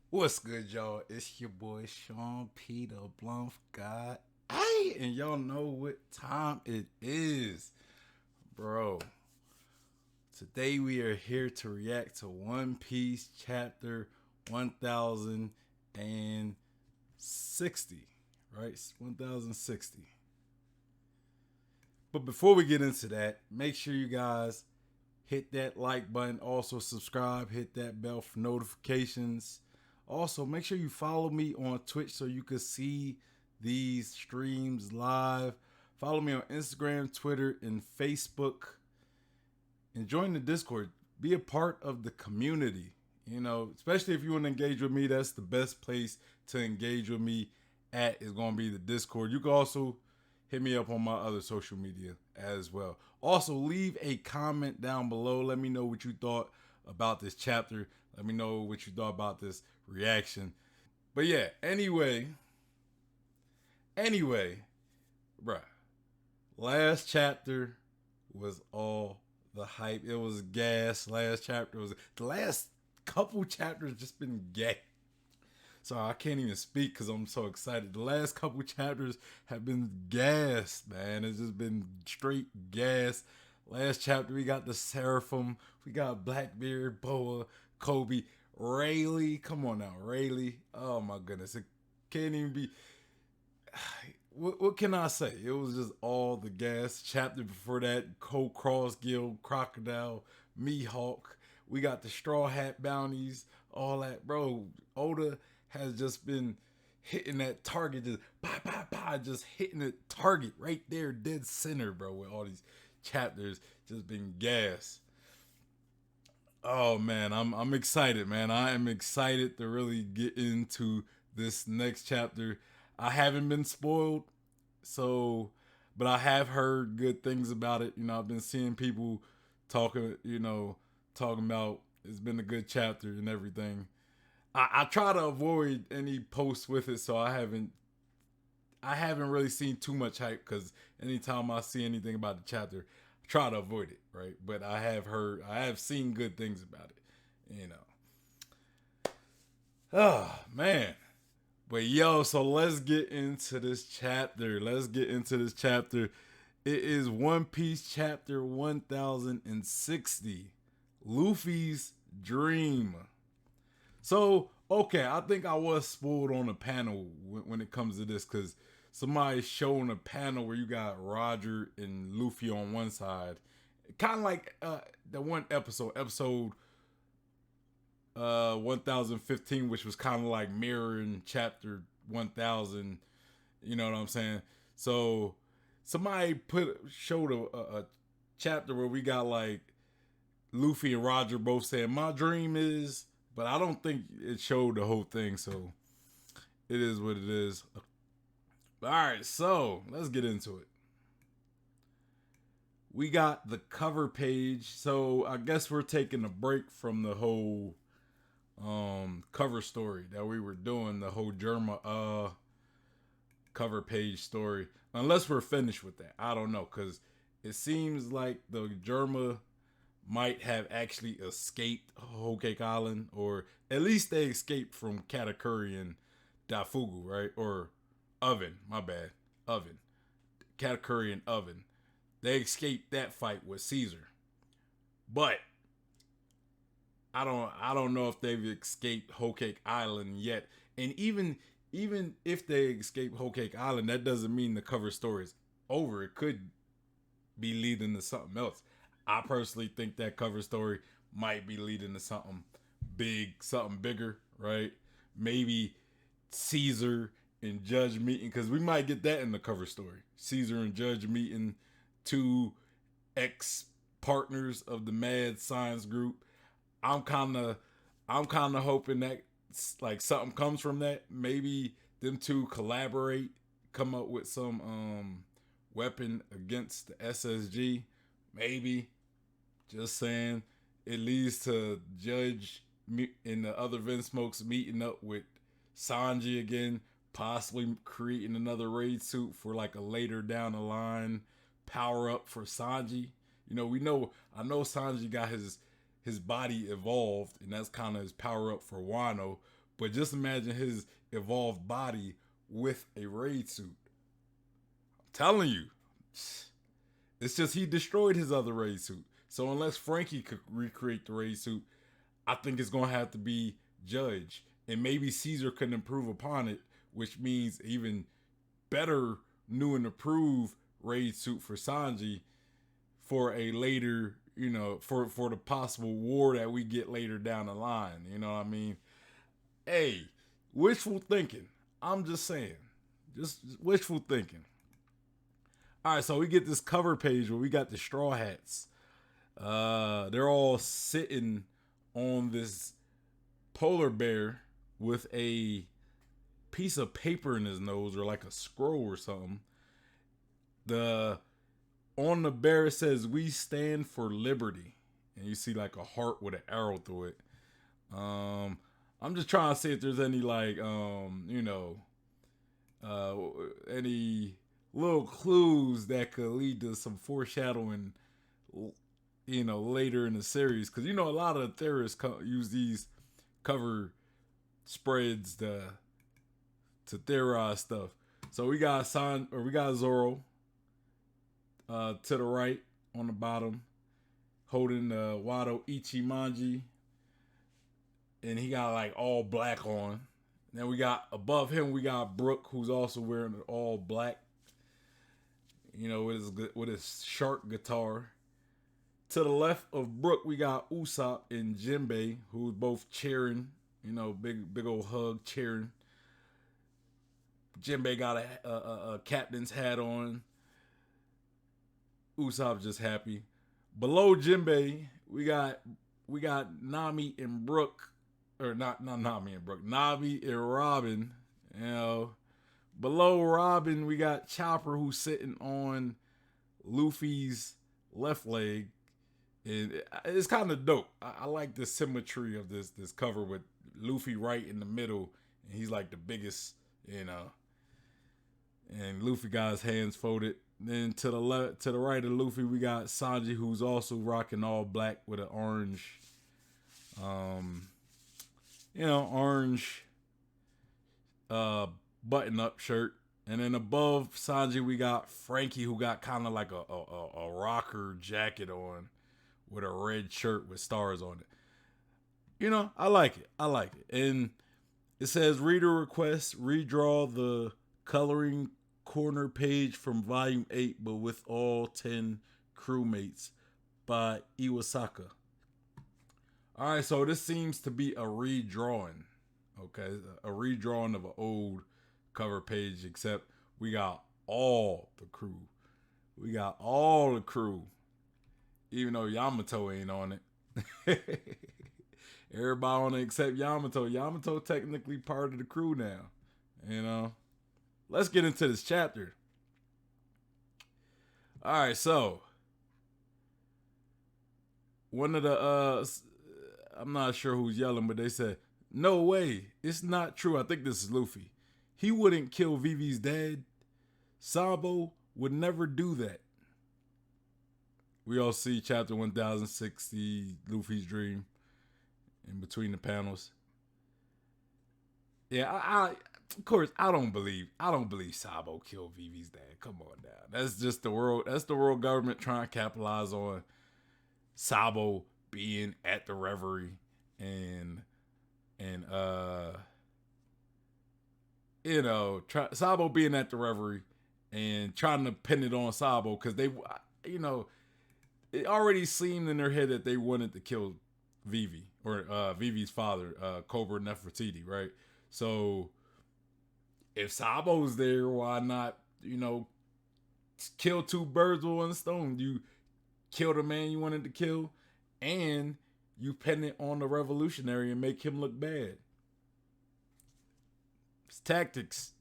What's good, y'all? It's your boy Sean Peter Blunt God. Hey, and y'all know what time it is, bro. Today we are here to react to One Piece chapter 1060, right? 1060. But before we get into that, make sure you guys hit that like button. Also, subscribe, hit that bell for notifications. Also, make sure you follow me on Twitch so you can see these streams live. Follow me on Instagram, Twitter, and Facebook. And join the Discord. Be a part of the community. You know, especially if you want to engage with me, that's the best place to engage with me at is going to be the Discord. You can also hit me up on my other social media as well. Also, leave a comment down below. Let me know what you thought about this chapter. Let me know what you thought about this reaction. But yeah, anyway, bruh, last chapter was all the hype. It was gas. Last chapter was the last couple chapters just been gas. So I can't even speak because I'm so excited. The last couple chapters have been gas, man. It's just been straight gas. Last chapter we got the Seraphim, we got Blackbeard, Boa, Kobe, Rayleigh. Come on now, Rayleigh. Oh my goodness, it can't even be. What can I say? It was just all the gas. Chapter before that, Cold Cross Guild, Crocodile, Mihawk. We got the Straw Hat bounties, all that, bro. Oda has just been hitting that target, just bah, bah, bah, just hitting the target right there, dead center, bro. With all these chapters just been gas. Oh man, I'm excited, man. I am excited to really get into this next chapter. I haven't been spoiled, so but I have heard good things about it. You know, I've been seeing people talking, talking about it's been a good chapter and everything. I try to avoid any posts with it, so I haven't really seen too much hype because anytime I see anything about the chapter, I try to avoid it, right? But I have seen good things about it, you know. Oh man, but yo, so let's get into this chapter. Let's get into this chapter. It is One Piece chapter 1060, Luffy's dream. So, okay, I think I was spoiled on a panel when it comes to this because somebody's showing a panel where you got Roger and Luffy on one side, kind of like the one episode 1015, which was kind of like mirroring chapter 1000. You know what I'm saying? So somebody showed a chapter where we got like Luffy and Roger both saying my dream is, but I don't think it showed the whole thing. So it is what it is. All right, so let's get into it. We got the cover page. So I guess we're taking a break from the whole cover story that we were doing, the whole Germa cover page story. Unless we're finished with that. I don't know, because it seems like the Germa might have actually escaped Whole Cake Island, or at least they escaped from Katakuri and Dafugu, right? Or Oven, my bad. Oven. Katakuri and Oven. They escaped that fight with Caesar. But I don't know if they've escaped Whole Cake Island yet. And even if they escape Whole Cake Island, that doesn't mean the cover story is over. It could be leading to something else. I personally think that cover story might be leading to something big, something bigger, right? Maybe Caesar and Judge meeting, because we might get that in the cover story. Caesar and Judge meeting, two ex partners of the Mad Science Group. I'm kind of I'm kind of hoping that like something comes from that. Maybe them two collaborate, come up with some weapon against the SSG. Maybe, just saying. It leads to Judge and the other Vinsmokes meeting up with Sanji again, possibly creating another raid suit for like a later down the line power up for Sanji. I know Sanji got his body evolved, and that's kind of his power up for Wano. But just imagine his evolved body with a raid suit. I'm telling you, it's just he destroyed his other raid suit. So unless Frankie could recreate the raid suit, I think it's gonna have to be Judge, and maybe Caesar can improve upon it, which means even better new and improved raid suit for Sanji for a later, for the possible war that we get later down the line. You know what I mean? Hey, wishful thinking. I'm just saying, just wishful thinking. All right, so we get this cover page where we got the Straw Hats. They're all sitting on this polar bear with a piece of paper in his nose or like a scroll or something. The On the bear it says "We stand for liberty," and you see like a heart with an arrow through it. I'm just trying to see if there's any like any little clues that could lead to some foreshadowing, later in the series, because a lot of theorists use these cover spreads to theorize stuff. So we got Zoro to the right on the bottom, holding the Wado Ichimonji, and he got like all black on. Then we got above him, we got Brook, who's also wearing all black, with his shark guitar. To the left of Brook, we got Usopp and Jinbei, who's both cheering, big old hug cheering. Jinbei got a captain's hat on. Usopp's just happy. Below Jinbei, we got Nami and Brook, or not Nami and Brook, Nami and Robin. Below Robin, we got Chopper, who's sitting on Luffy's left leg. And it's kind of dope. I like the symmetry of this cover with Luffy right in the middle, and he's like the biggest, And Luffy got his hands folded. Then to the right of Luffy, we got Sanji, who's also rocking all black with an orange, orange button-up shirt. And then above Sanji, we got Frankie, who got kind of like a rocker jacket on with a red shirt with stars on it. I like it. And it says, reader request, redraw the coloring corner page from volume 8, but with all 10 crewmates by Iwasaka. All right, so this seems to be a redrawing. Okay, a redrawing of an old cover page, except we got all the crew. Even though Yamato ain't on it. Everybody on it except Yamato. Yamato technically part of the crew now. Let's get into this chapter. All right, so one of the I'm not sure who's yelling, but they said, "No way, it's not true." I think this is Luffy. He wouldn't kill Vivi's dad. Sabo would never do that. We all see chapter 1060, Luffy's dream, in between the panels. Yeah, I of course I don't believe Sabo killed Vivi's dad. Come on now. That's just the world. That's the world government trying to capitalize on Sabo being at the reverie and Sabo being at the reverie and trying to pin it on Sabo because they, it already seemed in their head that they wanted to kill Vivi or Vivi's father, Cobra Nefertiti, right? So if Sabo's there, why not, kill two birds with one stone? You kill the man you wanted to kill, and you pin it on the revolutionary and make him look bad. It's tactics.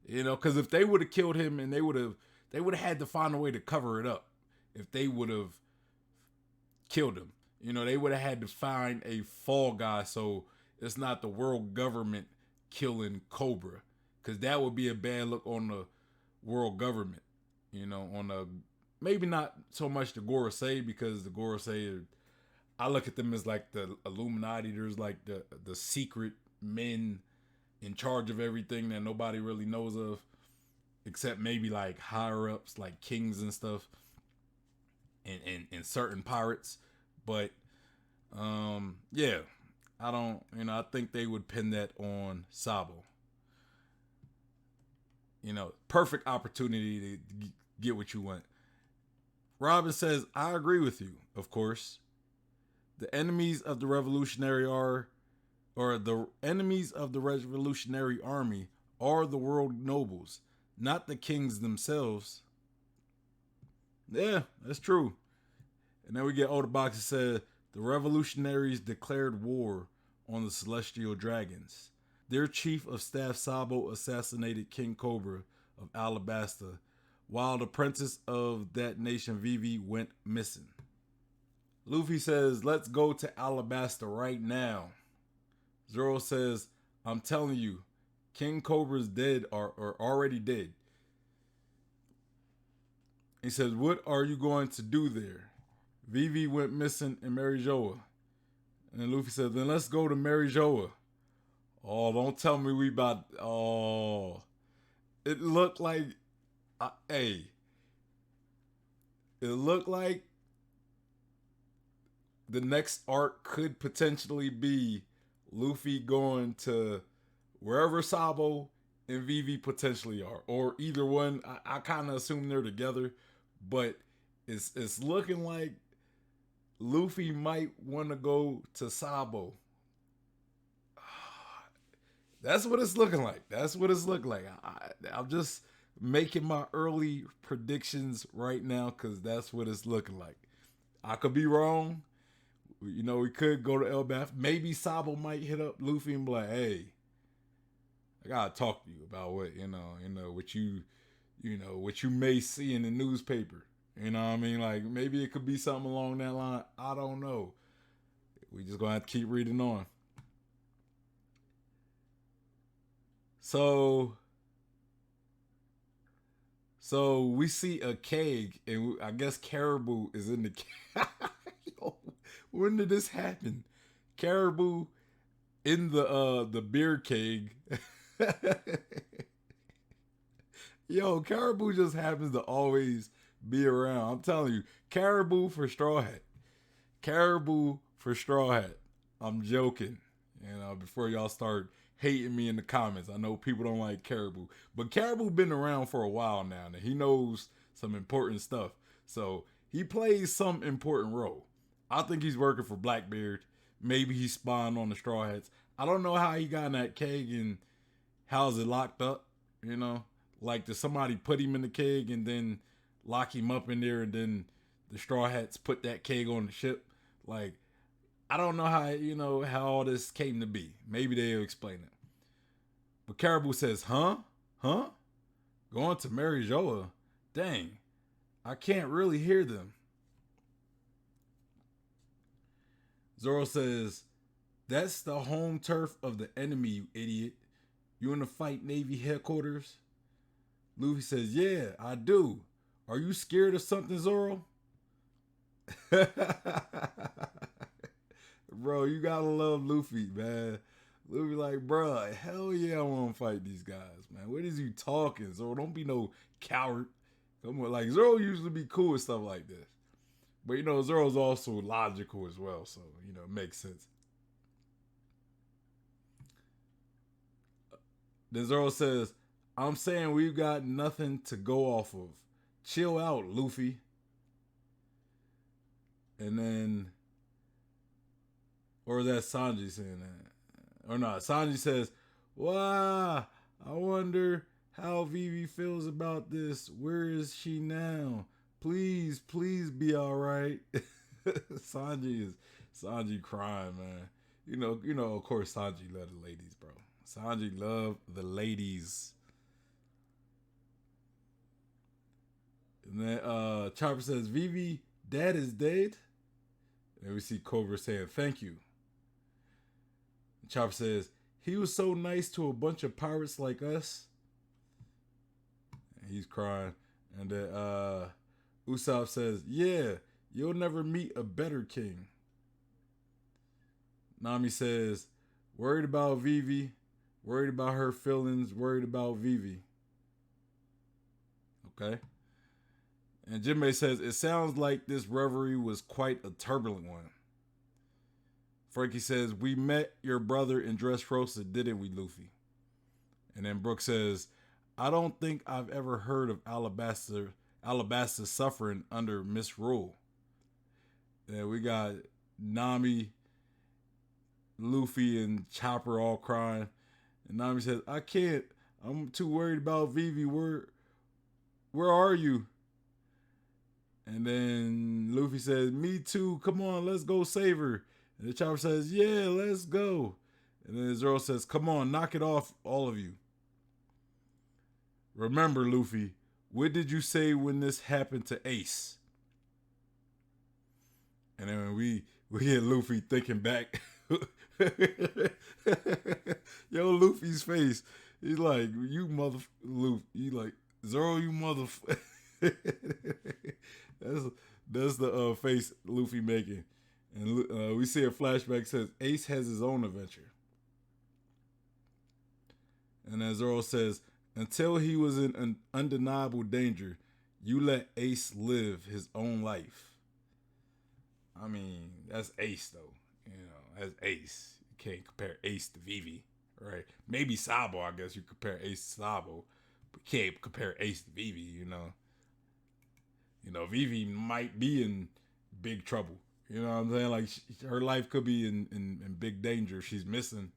Because if they would have killed him, and they would have had to find a way to cover it up. If they would have killed him, they would have had to find a fall guy so it's not the world government killing Cobra, because that would be a bad look on the world government. On the, maybe not so much the Gorosei, because the Gorosei, I look at them as like the Illuminati. There's like the secret men in charge of everything that nobody really knows of, except maybe like higher ups, like kings and stuff, and certain pirates. But yeah, I don't, I think they would pin that on Sabo. Perfect opportunity to get what you want. Robin says, I agree with you, of course. The enemies of the Revolutionary are, or the enemies of the Revolutionary Army are the world nobles, not the kings themselves. Yeah, that's true. And then we get Odabox that said, the revolutionaries declared war on the celestial dragons. Their chief of staff Sabo assassinated King Cobra of Alabasta, while the princess of that nation Vivi went missing. Luffy says, let's go to Alabasta right now. Zoro says, I'm telling you, King Cobra's dead or already dead. He says, what are you going to do there? Vivi went missing in Marijoa. And Luffy says, then let's go to Marijoa. Oh, don't tell me we about... Oh. It looked like... Hey. It looked like the next arc could potentially be Luffy going to wherever Sabo and Vivi potentially are. Or either one. I kind of assume they're together. But it's looking like Luffy might want to go to Sabo. That's what it's looking like. That's what it's looking like. I'm just making my early predictions right now because that's what it's looking like. I could be wrong. We could go to Elbaf. Maybe Sabo might hit up Luffy and be like, hey, I gotta talk to you about what what you may see in the newspaper. You know what I mean? Like maybe it could be something along that line. I don't know. We just gonna have to keep reading on. So we see a keg, and I guess Caribou is in the keg. When did this happen? Caribou in the beer keg. Yo, Caribou just happens to always be around. I'm telling you, Caribou for Straw Hat. Caribou for Straw Hat. I'm joking. Before y'all start hating me in the comments. I know people don't like Caribou. But Caribou been around for a while now. And he knows some important stuff. So he plays some important role. I think he's working for Blackbeard. Maybe he's spying on the Straw Hats. I don't know how he got in that keg and how's it locked up. Like did somebody put him in the keg and then lock him up in there and then the Straw Hats put that keg on the ship? Like, I don't know how all this came to be. Maybe they'll explain it. But Caribou says, huh? Going to Marijoa? Dang, I can't really hear them. Zoro says, that's the home turf of the enemy, you idiot. You want to fight Navy headquarters? Luffy says, yeah, I do. Are you scared of something, Zoro? Bro, you gotta love Luffy, man. Luffy like, bro, hell yeah, I want to fight these guys, man. What is you talking, Zoro? Don't be no coward. Come on, like Zoro usually be cool with stuff like this. But Zoro's also logical as well, so it makes sense. Then Zoro says, I'm saying we've got nothing to go off of. Chill out, Luffy. And then, or is that Sanji saying that? Or not, Sanji says, wow, I wonder how Vivi feels about this. Where is she now? Please be all right. Sanji crying, man. Of course Sanji love the ladies, bro. Sanji love the ladies. And then Chopper says, Vivi, dad is dead. And we see Cobra saying, thank you. And Chopper says, he was so nice to a bunch of pirates like us. And he's crying. And then Usopp says, yeah, you'll never meet a better king. Nami says, Worried about Vivi. Worried about her feelings. Worried about Vivi. Okay. And Jinbei says, it sounds like this reverie was quite a turbulent one. Frankie says, we met your brother in Dressrosa, didn't we, Luffy? And then Brooke says, I don't think I've ever heard of Alabasta suffering under misrule. And we got Nami, Luffy, and Chopper all crying. And Nami says, I can't. I'm too worried about Vivi. Where are you? And then Luffy says, me too. Come on, let's go save her. And the Chopper says, yeah, let's go. And then Zoro says, come on, knock it off, all of you. Remember, Luffy, what did you say when this happened to Ace? And then we get Luffy thinking back. Yo, Luffy's face. He's like, you mother... Luffy. He's like, Zoro, you mother... that's the face Luffy making. And we see a flashback says, Ace has his own adventure. And then Zoro says, until he was in an undeniable danger, you let Ace live his own life. I mean, that's Ace, though. You know, that's Ace. You can't compare Ace to Vivi, right? Maybe Sabo, I guess you compare Ace to Sabo, but you can't compare Ace to Vivi, you know. You know, Vivi might be in big trouble. You know what I'm saying? Like, her life could be in big danger if she's missing.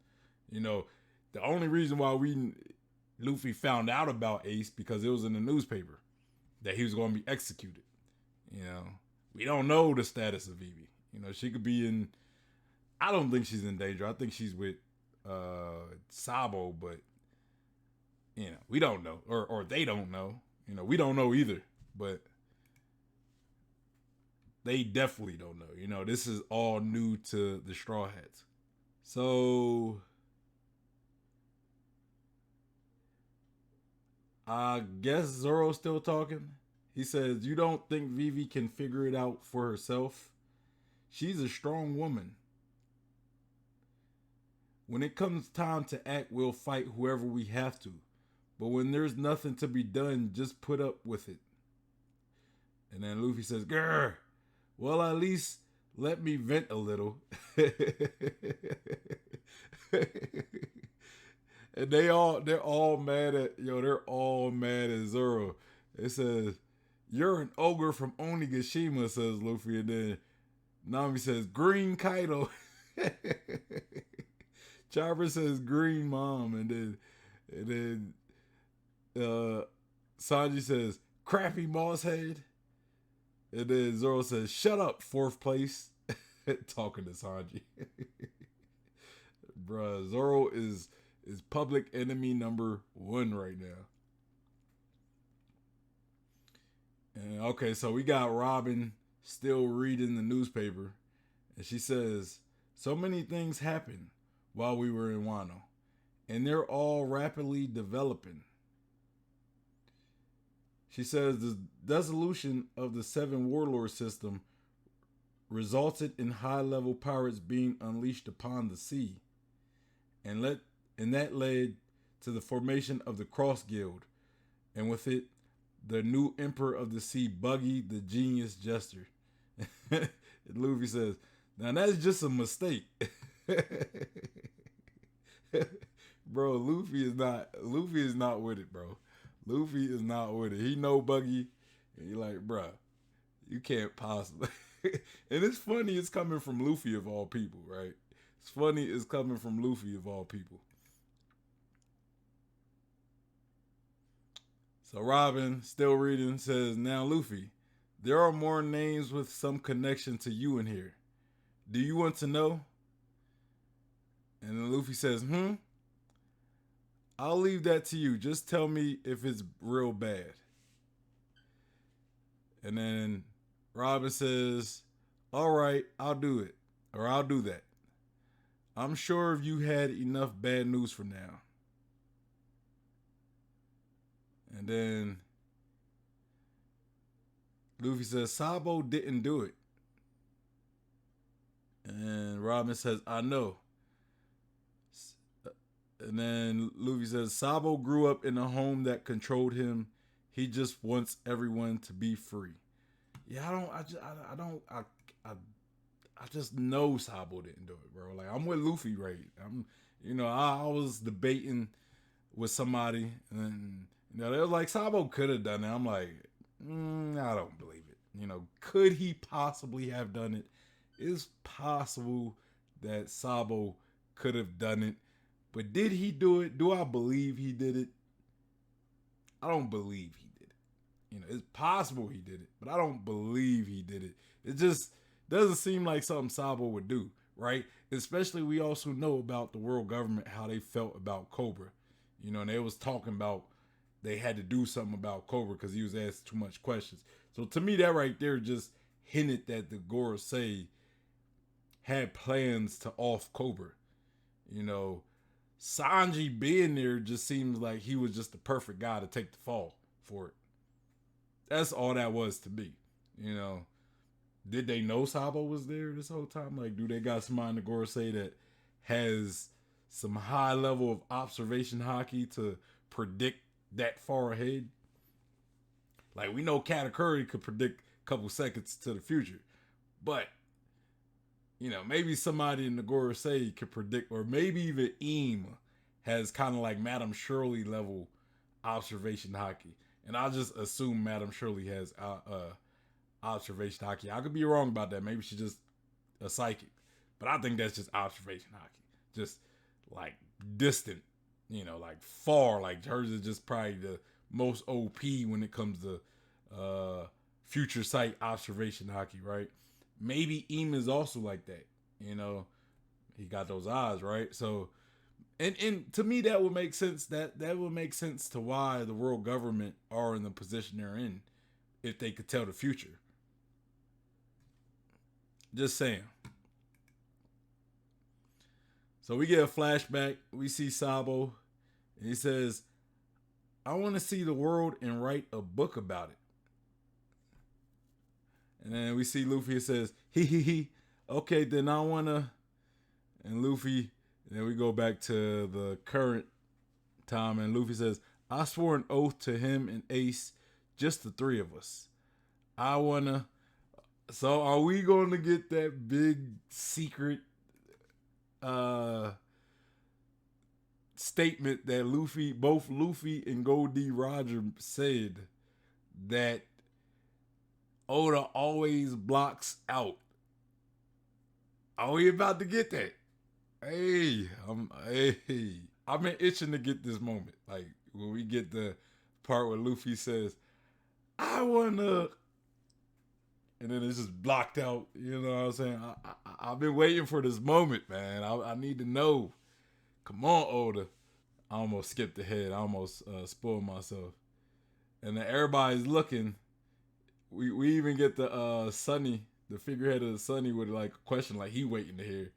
You know, the only reason why Luffy found out about Ace because it was in the newspaper that he was going to be executed. You know, we don't know the status of Vivi. You know, she could be in. I don't think she's in danger. I think she's with Sabo, but you know, we don't know, or they don't know. You know, we don't know either, but they definitely don't know. You know, this is all new to the Straw Hats. So I guess Zoro's still talking. He says, you don't think Vivi can figure it out for herself? She's a strong woman. When it comes time to act, we'll fight whoever we have to. But when there's nothing to be done, just put up with it. And then Luffy says, grr, well, at least let me vent a little. And they're all mad at Zoro. It says, you're an ogre from Onigashima, says Luffy, and then Nami says, green Kaido. Chopper says green mom, and then Sanji says, crappy moss head. And then Zoro says, shut up, fourth place. Talking to Sanji. Bruh, Zoro is public enemy number 1 right now. And okay, so we got Robin still reading the newspaper. And she says, so many things happened while we were in Wano. And they're all rapidly developing. She says the dissolution of the 7 warlord system resulted in high-level pirates being unleashed upon the sea. And that led to the formation of the Cross Guild. And with it, the new Emperor of the Sea, Buggy, the genius jester. Luffy says, now that's just a mistake. Bro, Luffy is not with it, bro. Luffy is not with it. He know Buggy, and he like, bro, you can't possibly. And it's funny it's coming from Luffy of all people, right? It's funny it's coming from Luffy of all people. So Robin, still reading, says, now Luffy, there are more names with some connection to you in here. Do you want to know? And then Luffy says, I'll leave that to you. Just tell me if it's real bad. And then Robin says, all right, I'll do it. Or I'll do that. I'm sure you had enough bad news for now. And then Luffy says, Sabo didn't do it. And Robin says, I know. And then Luffy says, Sabo grew up in a home that controlled him. He just wants everyone to be free. Yeah, I I just know Sabo didn't do it, bro. Like I'm with Luffy, right? I was debating with somebody, and they were like, Sabo could have done it. I'm like, I don't believe it. Could he possibly have done it? It's possible that Sabo could have done it, but did he do it? Do I believe he did it? I don't believe he did it. It's possible he did it, but I don't believe he did it. It just doesn't seem like something Sabo would do, right? Especially we also know about the world government, how they felt about Cobra. And they was talking about they had to do something about Cobra because he was asked too much questions. So to me, that right there just hinted that the Gorosei had plans to off Cobra. Sanji being there just seems like he was just the perfect guy to take the fall for it. That's all that was to me. Did they know Sabo was there this whole time? Like, do they got somebody in the Gorosei that has some high level of observation hockey to predict that far ahead? Like, we know Katakuri could predict a couple seconds to the future, but maybe somebody in the Gorosei could predict, or maybe even Eam has kind of like Madame Shirley level observation hockey, and I'll just assume Madame Shirley has observation hockey. I could be wrong about that. Maybe she's just a psychic, but I think that's just observation hockey, just like distant, like far. Like hers is just probably the most OP when it comes to future sight observation hockey, right? Maybe Eam is also like that. He got those eyes, right? So, and to me that would make sense. That would make sense to why the world government are in the position they're in, if they could tell the future. Just saying. So we get a flashback. We see Sabo, and he says, I want to see the world and write a book about it. And then we see Luffy, says, he. Okay, then I want to. And Luffy, and then we go back to the current time, and Luffy says, I swore an oath to him and Ace, just the three of us. I want to. So are we going to get that big secret statement that both Luffy and Gold D. Roger said, that Oda always blocks out? Are we about to get that? Hey, I've been itching to get this moment. Like when we get the part where Luffy says, I wanna, and then it's just blocked out. You know what I'm saying? I've been waiting for this moment, man. I need to know. Come on, Oda. I almost skipped ahead. I almost spoiled myself. And then everybody's looking. We even get the Sunny, the figurehead of the Sunny, with like a question like he waiting to hear.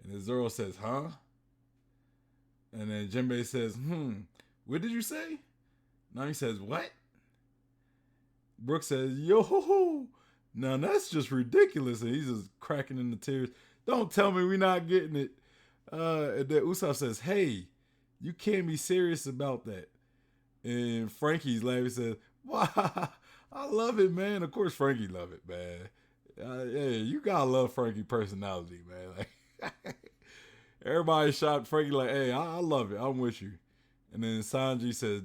And then Zoro says, huh? And then Jinbei says, what did you say? Nami says, what? Brooke says, yo, now that's just ridiculous. And he's just cracking into tears. Don't tell me we're not getting it. And then Usopp says, hey, you can't be serious about that. And Frankie's laughing, says, wow, I love it, man. Of course Frankie love it, man. Yeah, you gotta love Frankie personality, man. Like, everybody shot Frankie like, hey, I love it. I'm with you. And then Sanji says,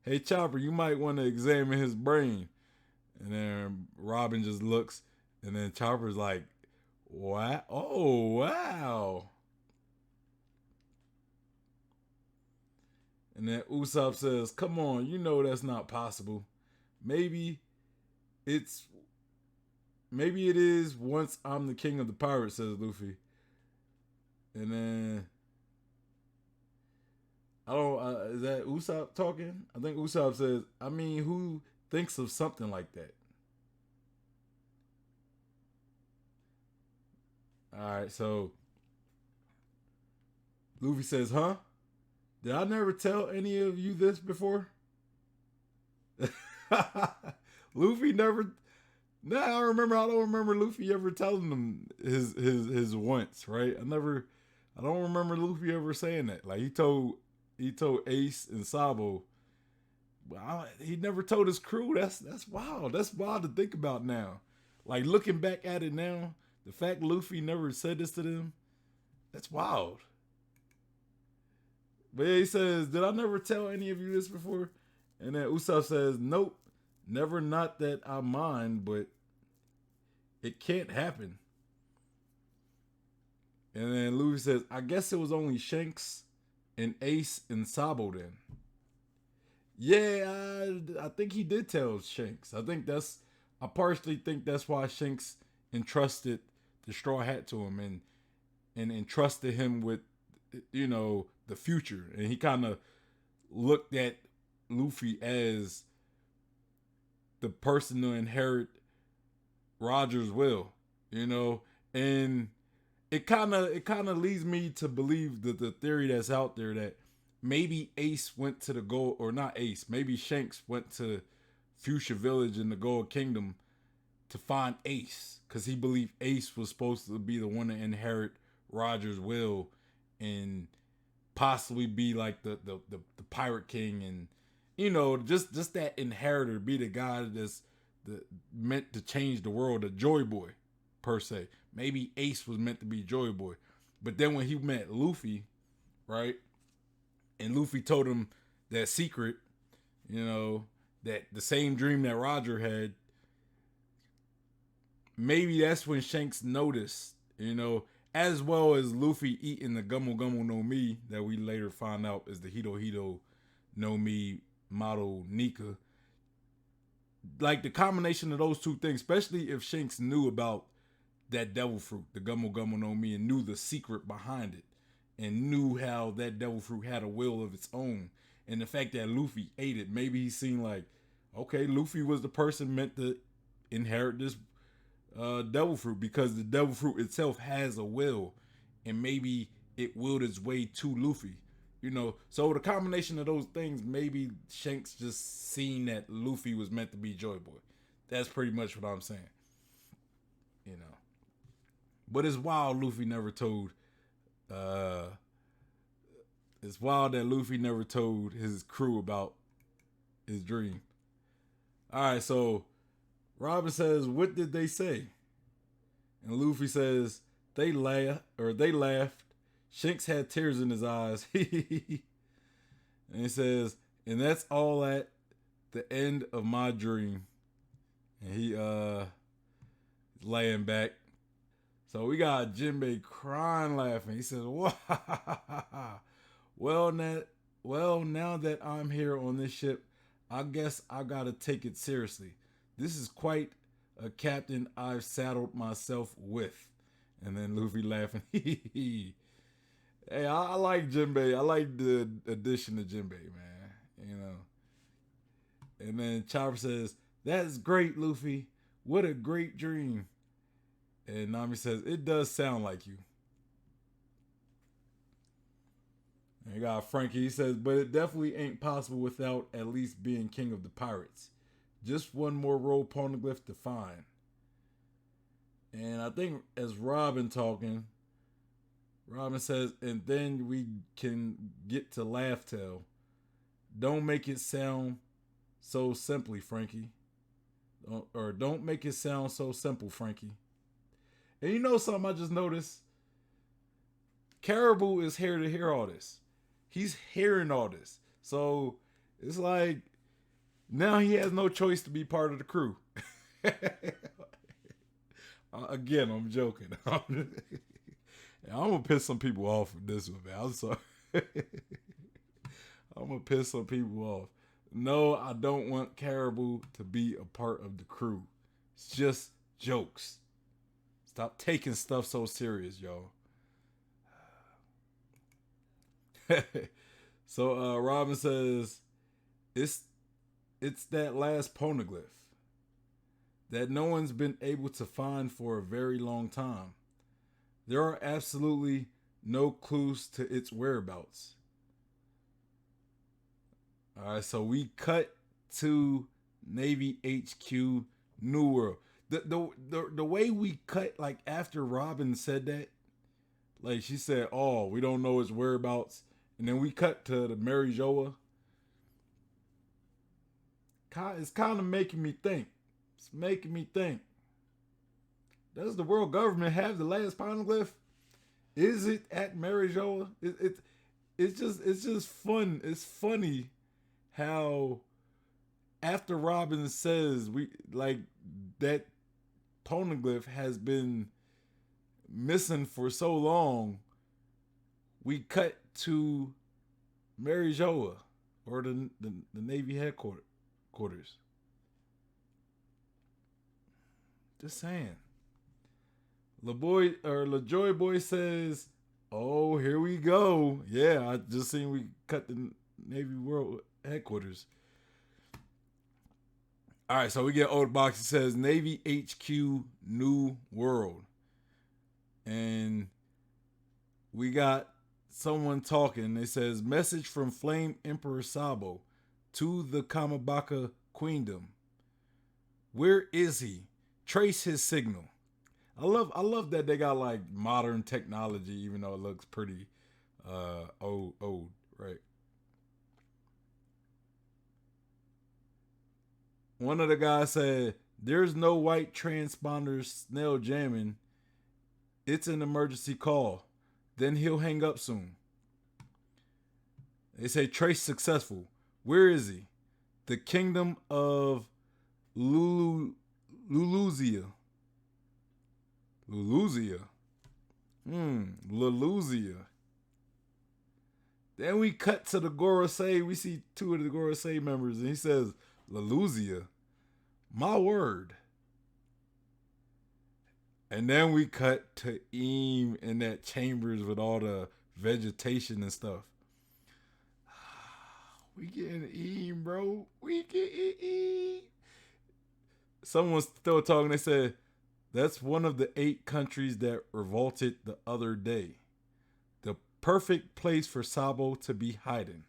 hey, Chopper, you might want to examine his brain. And then Robin just looks, and then Chopper's like, what? Oh, wow. And then Usopp says, come on, you know that's not possible. Maybe it is once I'm the king of the pirates, says Luffy. And then is that Usopp talking? I think Usopp says, I mean, who thinks of something like that? Alright, so Luffy says, huh? Did I never tell any of you this before? Luffy never. Nah, I don't remember Luffy ever telling them his once, right? I I don't remember Luffy ever saying that. Like he told Ace and Sabo, but he never told his crew. That's wild. That's wild to think about now. Like looking back at it now, the fact Luffy never said this to them, that's wild. But yeah, he says, "Did I never tell any of you this before?" And then Usopp says, "Nope, never. Not that I mind, but it can't happen." And then Luffy says, "I guess it was only Shanks and Ace and Sabo then." Yeah, I think he did tell Shanks. I partially think that's why Shanks entrusted the Straw Hat to him and entrusted him with, the future. And he kind of looked at Luffy as the person to inherit Roger's will, and it kind of leads me to believe that the theory that's out there that maybe Ace went to the gold, or not Ace, maybe Shanks went to Fuchsia Village in the Gold Kingdom to find Ace because he believed Ace was supposed to be the one to inherit Roger's will and possibly be like the pirate king, and just that inheritor, be the guy that's meant to change the world, the Joy Boy per se. Maybe Ace was meant to be Joy Boy, but then when he met Luffy, right, and Luffy told him that secret, that the same dream that Roger had, maybe that's when Shanks noticed, as well as Luffy eating the Gummo Gummo no Mi that we later find out is the Hito Hito no Mi model Nika. Like the combination of those two things, especially if Shanks knew about that devil fruit, the Gummo Gummo no Mi, and knew the secret behind it, and knew how that devil fruit had a will of its own, and the fact that Luffy ate it, maybe he seen like, okay, Luffy was the person meant to inherit this devil fruit because the devil fruit itself has a will, and maybe it willed its way to Luffy. So the combination of those things, maybe Shanks just seen that Luffy was meant to be Joy Boy. That's pretty much what I'm saying. You know, but it's wild. Luffy never told. Uh, it's wild that Luffy never told his crew about his dream. All right, so Robin says, "What did they say?" And Luffy says, They laughed. Shanks had tears in his eyes." And he says, "And that's all at the end of my dream." And he laying back. So we got Jinbei crying laughing. He says, "Wow. Well, now that I'm here on this ship, I guess I gotta take it seriously. This is quite a captain I've saddled myself with." And then Luffy laughing. Hey, I like Jinbei. I like the addition of Jinbei, man. And then Chopper says, "That's great, Luffy. What a great dream." And Nami says, "It does sound like you." And you got Frankie. He says, "But it definitely ain't possible without at least being king of the pirates. Just one more road poneglyph to find." And I think as Robin talking, Robin says, "And then we can get to Laugh Tale. Don't make it sound so simply, Frankie. Or don't make it sound so simple, Frankie." And you know something I just noticed? Caribou is here to hear all this. He's hearing all this. So it's like now he has no choice to be part of the crew. Again, I'm joking. I'm gonna piss some people off with this one, man. I'm sorry. I'm gonna piss some people off. No, I don't want Caribou to be a part of the crew. It's just jokes. Stop taking stuff so serious, y'all. So Robin says, it's it's that last poneglyph that no one's been able to find for a very long time. There are absolutely no clues to its whereabouts. All right, so we cut to Navy HQ, New World. The way we cut, like after Robin said that, Like she said, "Oh, we don't know his whereabouts," and then we cut to the Mary Joa. It's kind of making me think. It's making me think. Does the world government have the last poneglyph? Is it at Mary Joa? It's just fun. It's funny how after Robin says we like that poneglyph has been missing for so long, we cut to Mary Joa or the Navy headquarters. Just saying. LaJoy Boy says, "Oh, here we go." Yeah, I just seen we cut the Navy World headquarters. All right, so we get old box. It says Navy HQ New World, and we got someone talking. It says message from Flame Emperor Sabo to the Kamabaka Queendom. Where is he? Trace his signal. I love that they got like modern technology, even though it looks pretty old, right? One of the guys said, "There's no white transponder snail jamming. It's an emergency call. Then he'll hang up soon." They say trace successful. Where is he? The kingdom of Luluzia. Luluzia. Luluzia. Then we cut to the Gorosei. We see two of the Gorosei members, and he says, Luluzia. My word. And then we cut to Eam in that chambers with all the vegetation and stuff. We getting Eam, bro. We getting Eam. Someone's still talking. They said, that's one of the 8 countries that revolted the other day. The perfect place for Sabo to be hiding.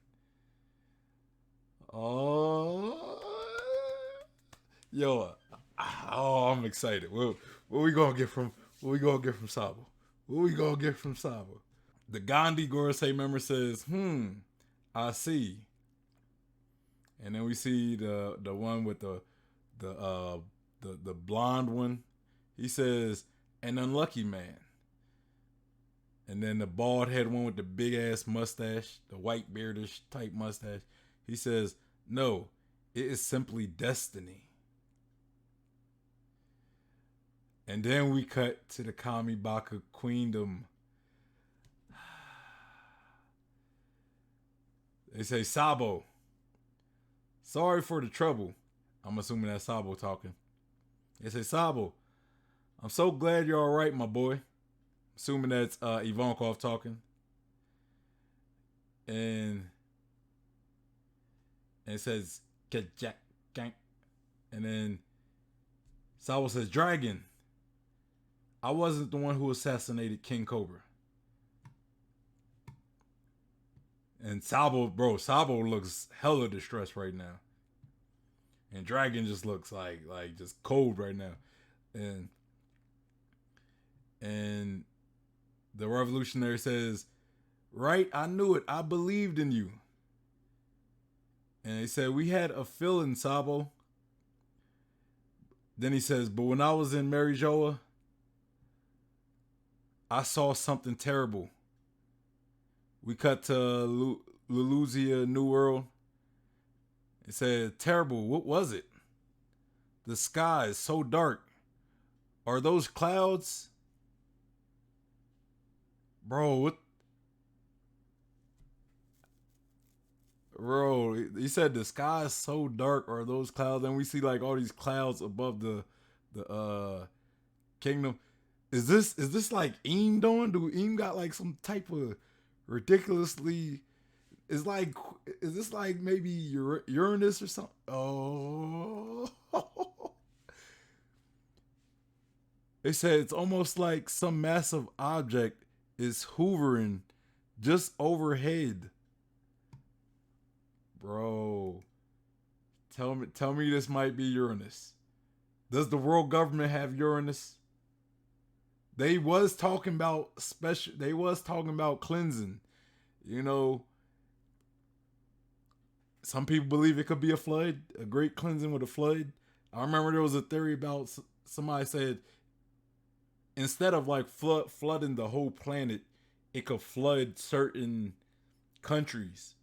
Oh, yo, I'm excited. What we gonna get from Sabo? What we gonna get from Sabo? The Gandhi Gorosei member says, I see. And then we see the one with the blonde one. He says, an unlucky man. And then the bald head one with the big ass mustache, the white beardish type mustache. He says, no, it is simply destiny. And then we cut to the Kamibaka Queendom. They say, Sabo, sorry for the trouble. I'm assuming that's Sabo talking. They say, Sabo, I'm so glad you're all right, my boy. Assuming that's Ivankov talking. And it says, get jack, gang. And then Sabo says, Dragon, I wasn't the one who assassinated King Cobra. And Sabo looks hella distressed right now. And Dragon just looks like just cold right now. And the revolutionary says, right, I knew it. I believed in you. And he said, we had a feeling, Sabo. Then he says, but when I was in Mary Joa, I saw something terrible. We cut to Luluzia New World. It said, terrible. What was it? The sky is so dark. Are those clouds? Bro, what? Bro, he said the sky is so dark. Are those clouds? And we see like all these clouds above the kingdom. Is this like Eam doing? Do Eam got like some type of ridiculously? Is this like maybe Uranus or something? Oh, they said it's almost like some massive object is hovering just overhead. Bro, tell me this might be Uranus. Does the world government have Uranus? They was talking about special. They was talking about cleansing. You know, some people believe it could be a flood, a great cleansing with a flood. I remember there was a theory about somebody said instead of like flooding the whole planet, it could flood certain countries.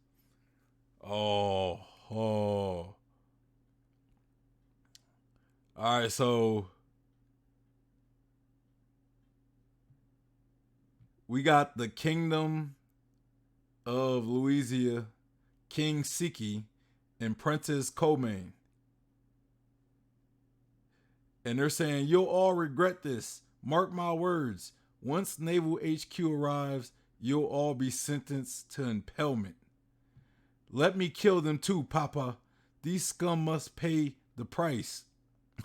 Oh, oh. All right, so we got the kingdom of Louisiana, King Siki, and Princess Comaine. And they're saying, you'll all regret this. Mark my words. Once Naval HQ arrives, you'll all be sentenced to impalement. Let me kill them too, Papa. These scum must pay the price.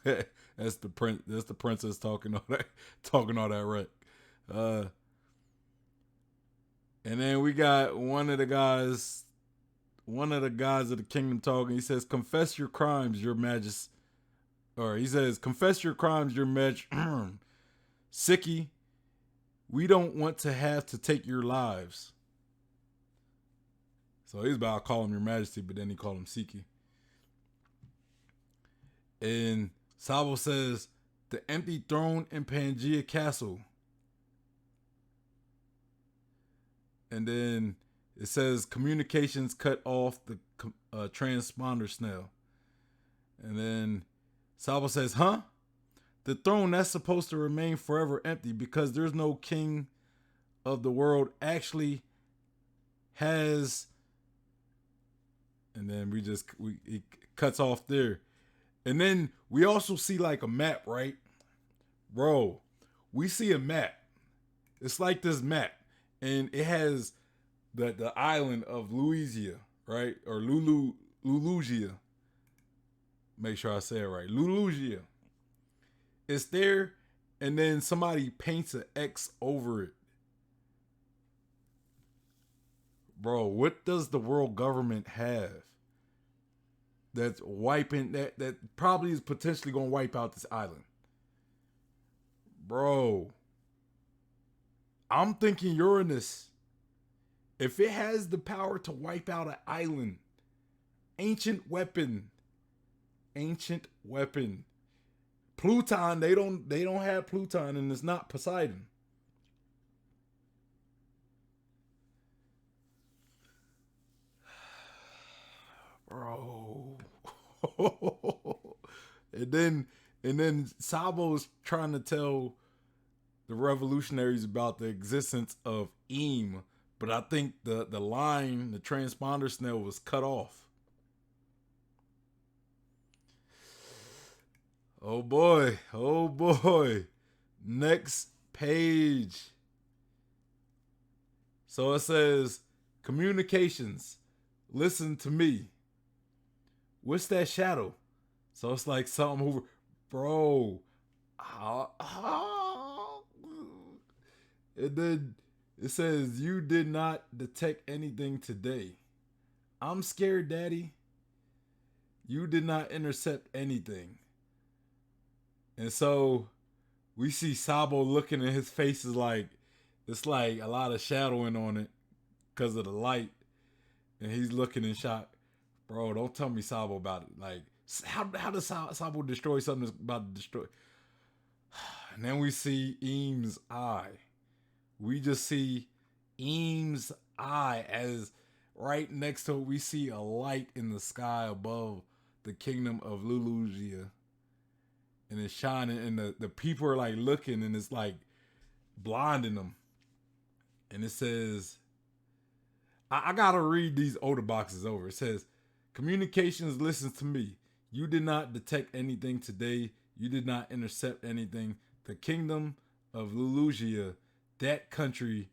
That's the princess talking all that right. Uh, and then we got one of the guys of the kingdom talking. He says, "Confess your crimes, your majesty." Or he says, "Confess your crimes, your majesty." Sicky, we don't want to have to take your lives. So he's about to call him your majesty, but then he called him Siki. And Sabo says, the empty throne in Pangea Castle. And then it says, communications cut off the transponder snail. And then Sabo says, huh? The throne that's supposed to remain forever empty because there's no king of the world actually has. And then it cuts off there. And then we also see like a map, right? Bro, we see a map. It's like this map. And it has the island of Louisiana, right? Or Lulugia. Make sure I say it right. Lulugia. It's there, and then somebody paints an X over it. Bro, what does the world government have that's wiping that probably is potentially gonna wipe out this island? Bro, I'm thinking Uranus. If it has the power to wipe out an island, ancient weapon. Pluton, they don't have Pluton, and it's not Poseidon. Bro. and then Sabo's trying to tell the revolutionaries about the existence of Eem, but I think the transponder snail was cut off. Oh boy. Next page. So it says, communications, listen to me. What's that shadow? So it's like something over, bro. And then it says, you did not detect anything today. I'm scared, Daddy. You did not intercept anything. And so we see Sabo looking and his face is like, it's like a lot of shadowing on it because of the light. And he's looking in shock. Bro, don't tell me Sabo about it. Like, how does Sabo destroy something that's about to destroy? And then we see Eam's eye. We just see Eam's eye as right next to it, we see a light in the sky above the kingdom of Lulugia. And it's shining, and the people are like looking, and it's like blinding them. And it says, I gotta read these older boxes over. It says, communications listens to me. You did not detect anything today. You did not intercept anything. The kingdom of Lulugia, that country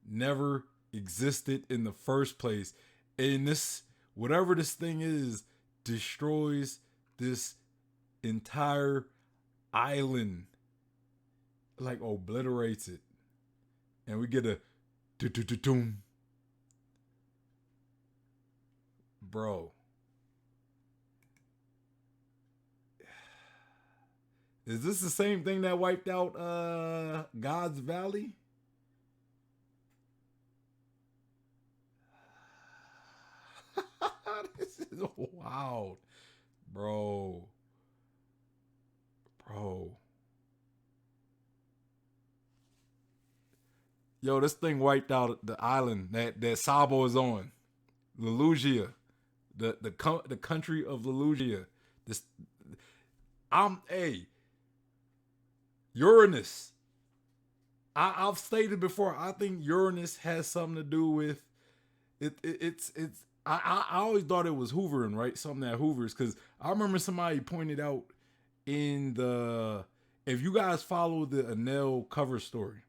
never existed in the first place. And this, whatever this thing is, destroys this entire island. Like obliterates it. And we get a doom. Bro. Is this the same thing that wiped out God's Valley? This is wild, bro. Bro. Yo, this thing wiped out the island that Sabo is on. Lelugia. The country of Lelugia. This I'm hey, Uranus. I've stated before, I think Uranus has something to do with it's I always thought it was hoovering, right? Something that hoovers, because I remember somebody pointed out in the, if you guys follow the Anel cover story,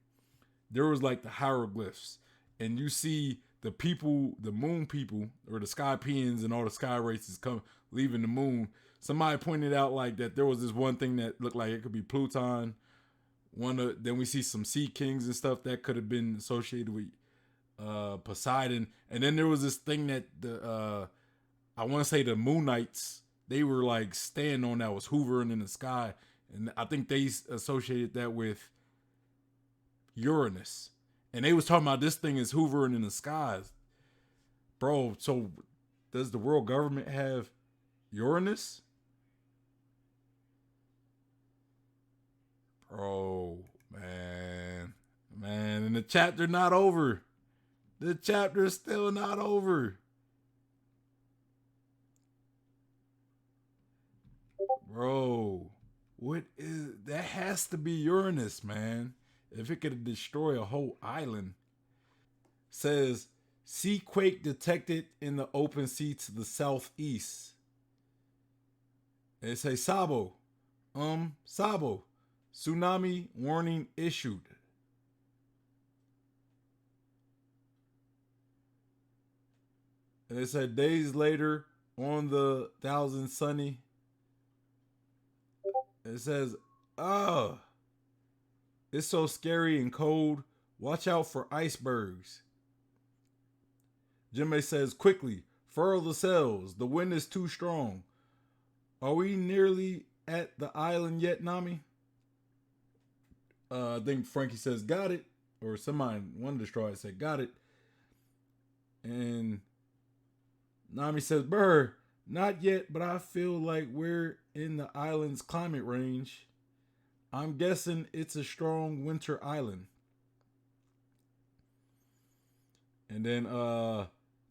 there was like the hieroglyphs, and you see the people, the moon people, or the sky peons and all the sky races come leaving the moon. Somebody pointed out like that there was this one thing that looked like it could be Pluton. Then we see some sea kings and stuff that could have been associated with Poseidon, and then there was this thing that the I want to say the Moonites, they were like staying on, that was hovering in the sky, and I think they associated that with Uranus, and they was talking about this thing is hovering in the skies, bro. So does the world government have Uranus, bro? Man, and the chapter not over. The chapter is still not over. Bro, what is that? Has to be Uranus, man. If it could destroy a whole island. Says sea quake detected in the open sea to the southeast. And it says Sabo. Sabo. Tsunami warning issued. And it said days later on the Thousand Sunny. It says, oh, it's so scary and cold. Watch out for icebergs. Jimbei says, quickly, furl the sails. The wind is too strong. Are we nearly at the island yet, Nami? I think Frankie says, got it. Or somebody, one of the straws said, got it. And Nami says, Brr, not yet, but I feel like we're in the island's climate range. I'm guessing it's a strong winter island. And then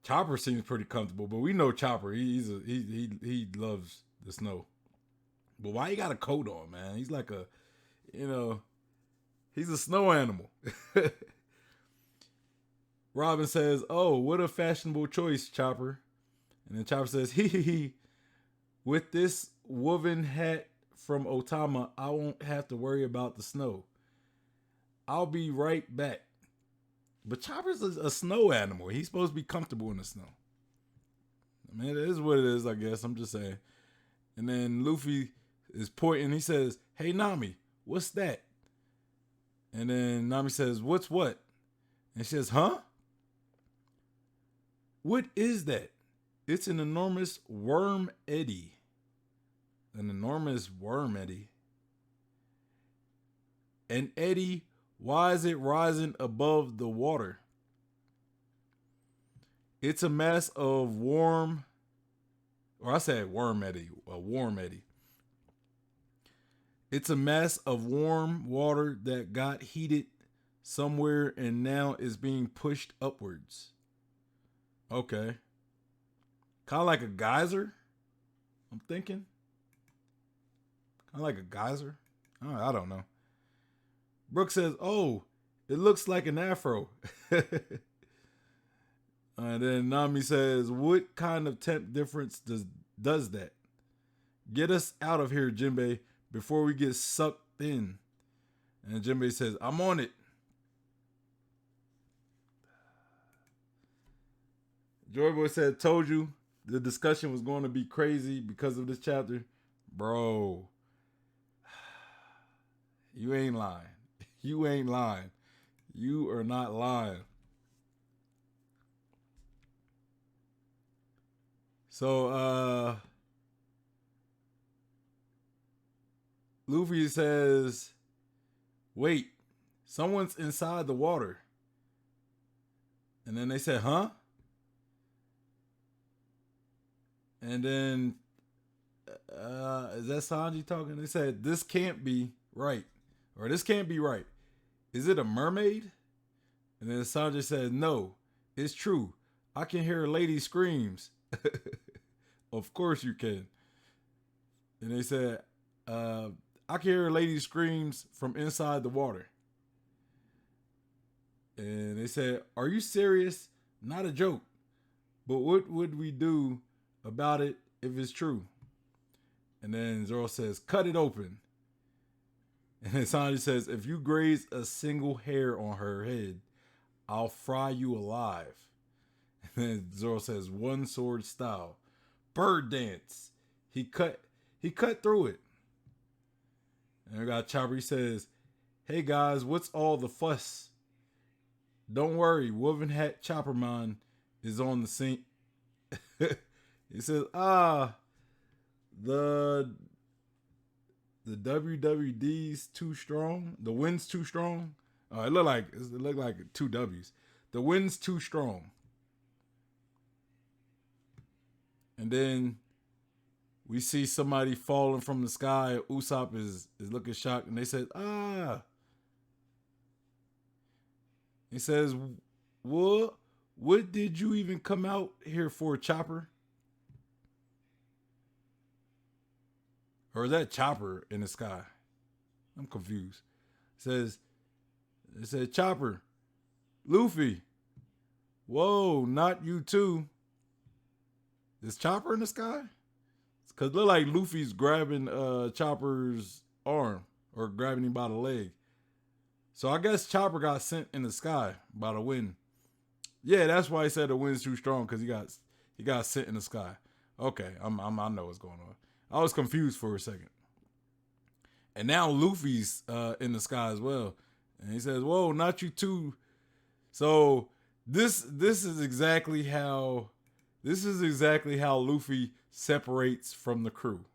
Chopper seems pretty comfortable, but we know Chopper. He loves the snow. But why he got a coat on, man? He's like a, you know, he's a snow animal. Robin says, "Oh, what a fashionable choice, Chopper." And then Chopper says, "Hee hee hee. With this woven hat from Otama, I won't have to worry about the snow. I'll be right back." But Chopper's a snow animal. He's supposed to be comfortable in the snow. I mean, it is what it is, I guess. I'm just saying. And then Luffy is pointing. He says, "Hey, Nami, what's that?" And then Nami says, "What's what?" And she says, "Huh? What is that?" "It's an enormous worm eddy." An enormous worm eddy. An eddy, why is it rising above the water? It's a mass of warm, or I said worm eddy, a warm eddy. It's a mass of warm water that got heated somewhere and now is being pushed upwards. Okay. Kind of like a geyser, I'm thinking. Kind of like a geyser. I don't know. Brooke says, "Oh, it looks like an afro." And then Nami says, "What kind of temp difference does that? Get us out of here, Jinbei, before we get sucked in." And Jinbei says, "I'm on it." Joyboy said, "Told you the discussion was going to be crazy because of this chapter." Bro, you ain't lying. You ain't lying. You are not lying. So, Luffy says, "Wait, someone's inside the water." And then they said, "Huh?" And then is that Sanji talking? They said, "This can't be right, or this can't be right. Is it a mermaid?" And then Sanji says, "No, it's true. I can hear a lady screams." Of course you can. And they said, uh, "I can hear a lady screams from inside the water." And they said, "Are you serious? Not a joke. But what would we do about it if it's true?" And then Zoro says, "Cut it open." And then Sanji says, "If you graze a single hair on her head, I'll fry you alive." And then Zoro says, "One sword style. Bird dance." He cut through it. And we got Chopper. He says, "Hey guys, what's all the fuss? Don't worry, Woven Hat Chopperman is on the scene." He says, the the WWD's too strong. The wind's too strong. It looked like two W's. The wind's too strong. And then we see somebody falling from the sky. Usopp is looking shocked, and they said, "Ah." He says, "What? What did you even come out here for, Chopper?" Or is that Chopper in the sky? I'm confused. It said, "Chopper, Luffy, whoa, not you too." Is Chopper in the sky? Cause it look like Luffy's grabbing Chopper's arm or grabbing him by the leg. So I guess Chopper got sent in the sky by the wind. Yeah, that's why he said the wind's too strong, because he got sent in the sky. Okay, I know what's going on. I was confused for a second. And now Luffy's in the sky as well. And he says, "Whoa, not you too." So this is exactly how Luffy separates from the crew.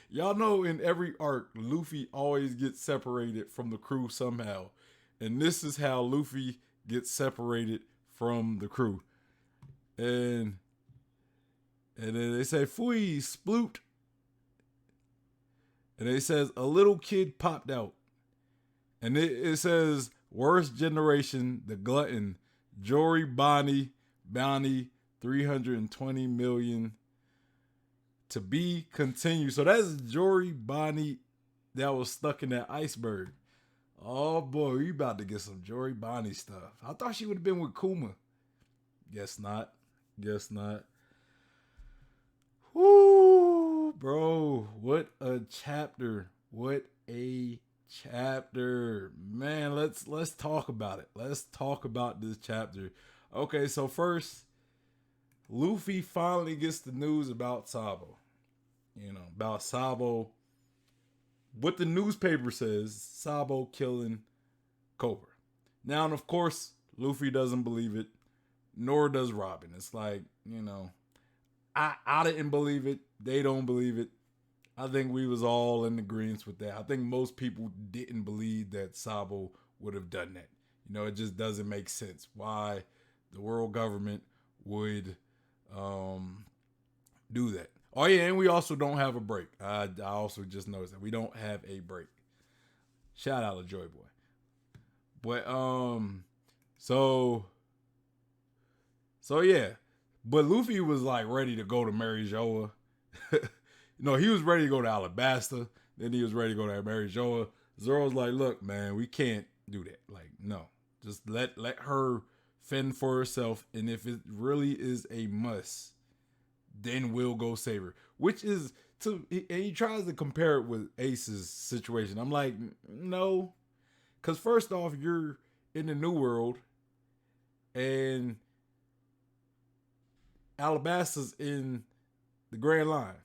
Y'all know in every arc, Luffy always gets separated from the crew somehow. And this is how Luffy gets separated from the crew. And then they say, "Fui, sploot." And it says, "A little kid popped out." And it says, "Worst generation, the glutton, Jory Bonnie, bounty, 320 million to be continued." So that's Jory Bonnie that was stuck in that iceberg. Oh boy, we about to get some Jory Bonnie stuff. I thought she would have been with Kuma. Guess not. Guess not. Whoo, bro. What a chapter. What a chapter. Man, let's talk about it. Let's talk about this chapter. Okay, so first, Luffy finally gets the news about Sabo. About Sabo. What the newspaper says, Sabo killing Cobra. Now, of course, Luffy doesn't believe it, nor does Robin. It's like, I didn't believe it. They don't believe it. I think we was all in agreement with that. I think most people didn't believe that Sabo would have done that. It just doesn't make sense why the world government would do that. Oh yeah, and we also don't have a break. I also just noticed that we don't have a break. Shout out to Joy Boy. But so yeah. But Luffy was like ready to go to Mary Joa. He was ready to go to Alabasta. Then he was ready to go to Mary Joa. Zoro's like, "Look, man, we can't do that. Like, no. Just let her fend for herself. And if it really is a must, then we'll go save her." Which is and he tries to compare it with Ace's situation. I'm like, no. Because first off, you're in the New World and Alabasta's in the Grand Line.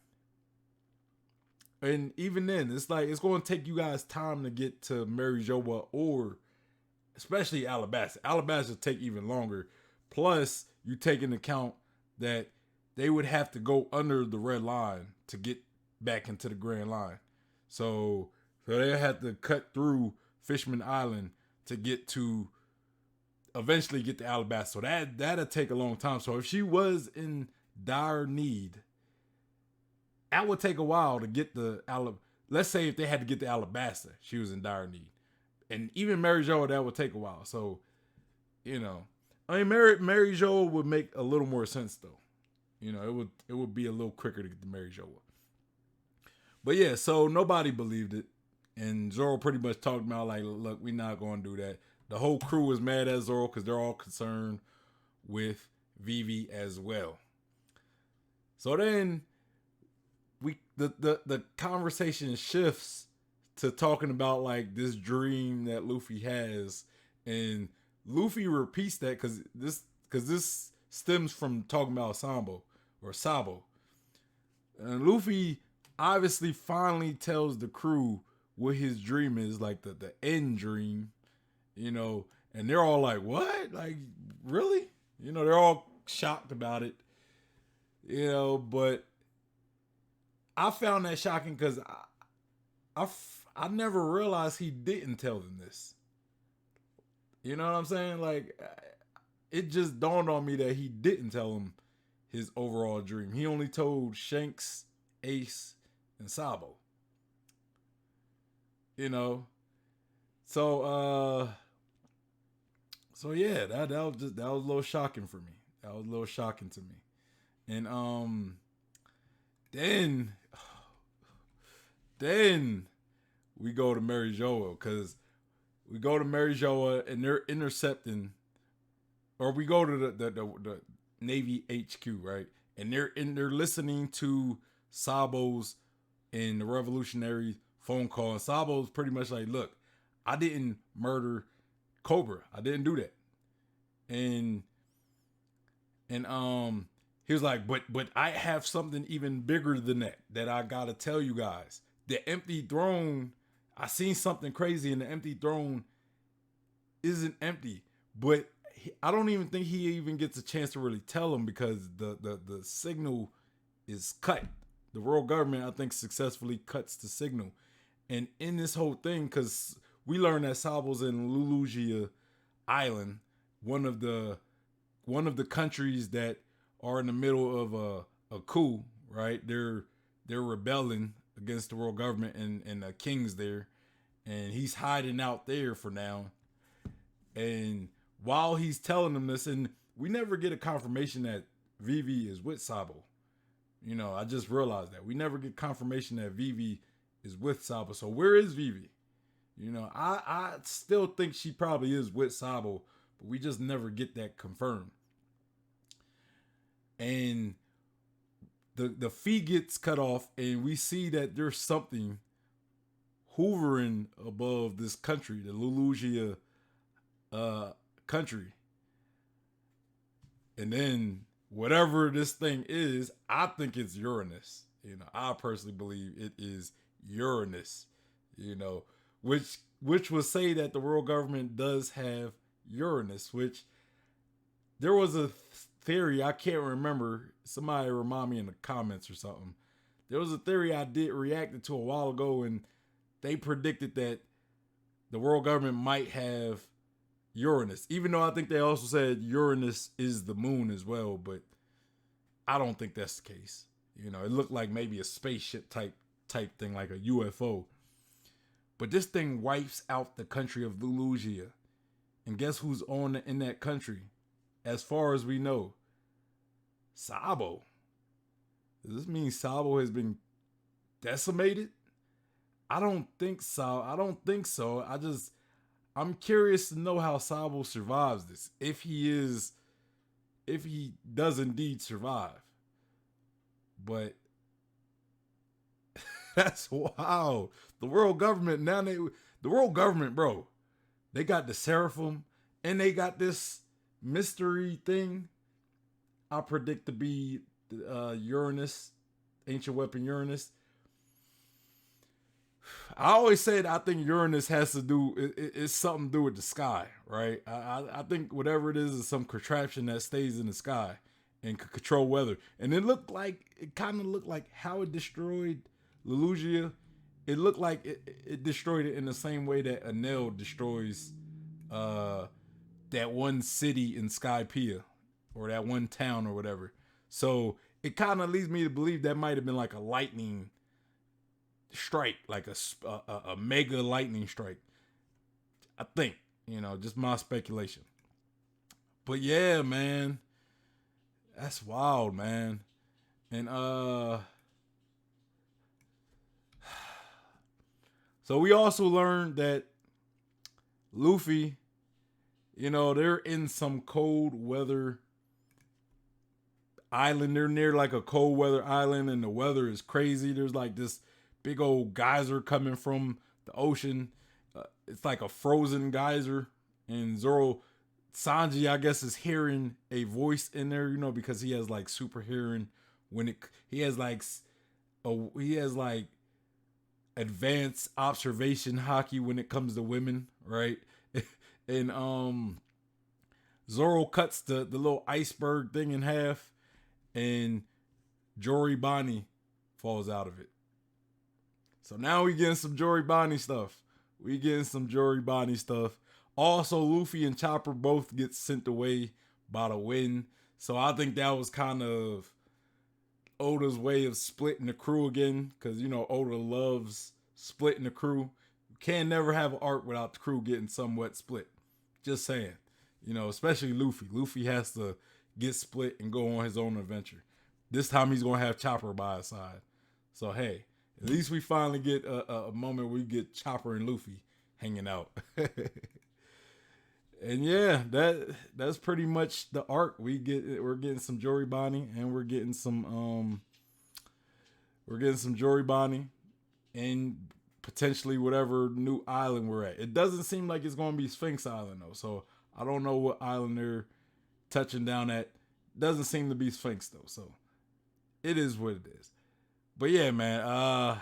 And even then, it's like it's going to take you guys time to get to Mary Joa or especially Alabasta. Alabasta take even longer. Plus, you take into account that they would have to go under the red line to get back into the Grand Line. So So they had to cut through Fishman Island to get to eventually get to Alabasta. So that'd take a long time. So if she was in dire need, that would take a while to get the Alabasta. Let's say if they had to get to Alabasta, she was in dire need. And even Mary Jo, that would take a while. So, I mean, Mary Jo would make a little more sense though. It would be a little quicker to get to Mary Jo. But yeah, so nobody believed it, and Zoro pretty much talked about like, look, we're not going to do that. The whole crew was mad at Zoro because they're all concerned with Vivi as well. So then the conversation shifts to talking about like this dream that Luffy has, and Luffy repeats that because this stems from talking about Sabo, and Luffy obviously finally tells the crew what his dream is, like the end dream, and they're all like, what? Like, really? They're all shocked about it, but I found that shocking because I never realized he didn't tell them this. You know what I'm saying? Like, it just dawned on me that he didn't tell them his overall dream. He only told Shanks, Ace, and Sabo. So yeah, that was a little shocking for me. That was a little shocking to me. And then we go to Mary Joa, because we go to Mary Joa and they're intercepting, or we go to the Navy HQ, right? And they're listening to Sabo's and the Revolutionary phone call. And Sabo's pretty much like, look, I didn't murder Cobra. I didn't do that. And he was like, but I have something even bigger than that I gotta tell you guys. The empty throne, I seen something crazy, and the empty throne isn't empty. But I don't even think he even gets a chance to really tell him, because the signal is cut. The world government, I think, successfully cuts the signal. And in this whole thing, because we learned that Sabo's in Lulugia Island, one of the countries that are in the middle of a coup, right? They're rebelling against the world government, and the king's there, and he's hiding out there for now. And while he's telling them this, and we never get a confirmation that Vivi is with Sabo. I just realized that we never get confirmation that Vivi is with Sabo. So where is Vivi? I still think she probably is with Sabo, but we just never get that confirmed. And the feed gets cut off, and we see that there's something hovering above this country, the Lulugia country. And then whatever this thing is, I think it's Uranus. I personally believe it is Uranus. Which would say that the world government does have Uranus, which there was a theory, I can't remember. Somebody remind me in the comments or something. There was a theory I did reacted to a while ago, and they predicted that the world government might have Uranus, even though I think they also said Uranus is the moon as well, but I don't think that's the case. It looked like maybe a spaceship type thing, like a UFO. But this thing wipes out the country of Lulugia. And guess who's in that country? As far as we know, Sabo. Does this mean Sabo has been decimated? I don't think so. I'm curious to know how Sabo survives this. If he does indeed survive. But that's wild. The world government, bro, they got the Seraphim, and they got this mystery thing I predict to be Uranus, ancient weapon Uranus. I always said I think Uranus has to do, it's something to do with the sky, right? I think whatever it is some contraption that stays in the sky and can control weather. And it kind of looked like how it destroyed Lulugia. it looked like it destroyed it in the same way that a nail destroys uh that one city in Skypiea, or that one town or whatever. So it kind of leads me to believe that might have been like a lightning strike, like a mega lightning strike. I think, just my speculation. But yeah, man, that's wild, man. And so we also learned that Luffy, they're in some cold weather island. They're near like a cold weather island, and the weather is crazy. There's like this big old geyser coming from the ocean. It's like a frozen geyser, and Sanji, I guess, is hearing a voice in there, because he has like super hearing. He has like advanced observation hockey when it comes to women, right? And Zoro cuts the little iceberg thing in half, and Jory Bonnie falls out of it. So now we getting some Jory Bonnie stuff. Also, Luffy and Chopper both get sent away by the wind. So I think that was kind of Oda's way of splitting the crew again. Because, Oda loves splitting the crew. You can never have an arc without the crew getting somewhat split. Just saying. Especially Luffy. Luffy has to get split and go on his own adventure. This time he's going to have Chopper by his side. So, hey, at least we finally get a moment where we get Chopper and Luffy hanging out. And yeah, that's pretty much the arc. We're getting some Jory Bonnie, and we're getting some Jory Bonnie, and potentially whatever new island we're at. It doesn't seem like it's going to be Sphinx Island though, so I don't know what island they're touching down at. Doesn't seem to be Sphinx though, so it is what it is. But yeah, man.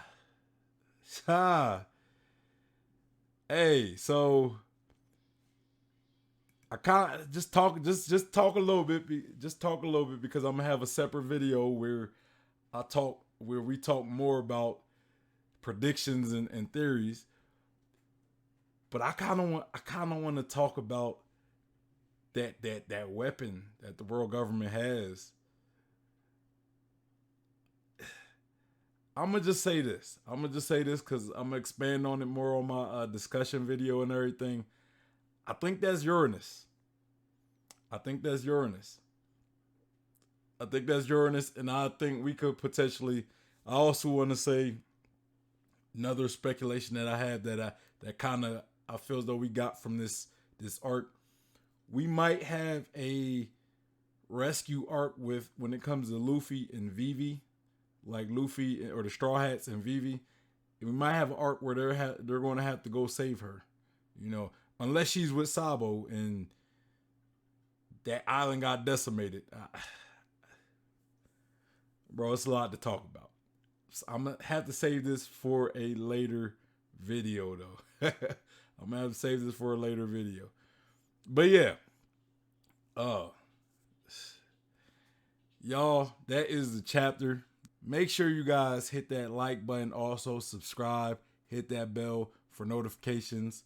Hey, so I kind of just talk a little bit, because I'm gonna have a separate video where we talk more about predictions and theories. But I kind of want to talk about that weapon that the world government has. I'm gonna just say this because I'm gonna expand on it more on my discussion video and everything. I think that's Uranus. And I think we could potentially. I also want to say another speculation that I have that kind of I feel as though we got from this arc. We might have a rescue arc when it comes to Luffy and Vivi, like Luffy or the Straw Hats and Vivi. We might have an arc where they're going to have to go save her, unless she's with Sabo and that island got decimated. Bro, it's a lot to talk about. So I'm going to have to save this for a later video, though. I'm going to have to save this for a later video. But yeah. Y'all, that is the chapter. Make sure you guys hit that like button. Also, subscribe. Hit that bell for notifications.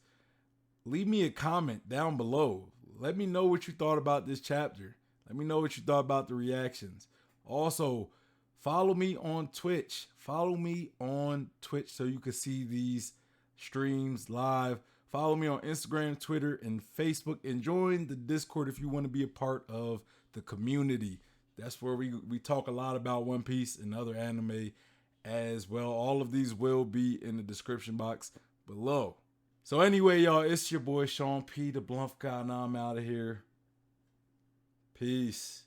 Leave me a comment down below. Let me know what you thought about this chapter. Let me know what you thought about the reactions. Also, follow me on Twitch. Follow me on Twitch so you can see these streams live. Follow me on Instagram, Twitter, and Facebook. And join the Discord if you want to be a part of the community. That's where we talk a lot about One Piece and other anime as well. All of these will be in the description box below. So anyway, y'all, it's your boy Sean P, the Blunt Guy, and I'm out of here. Peace.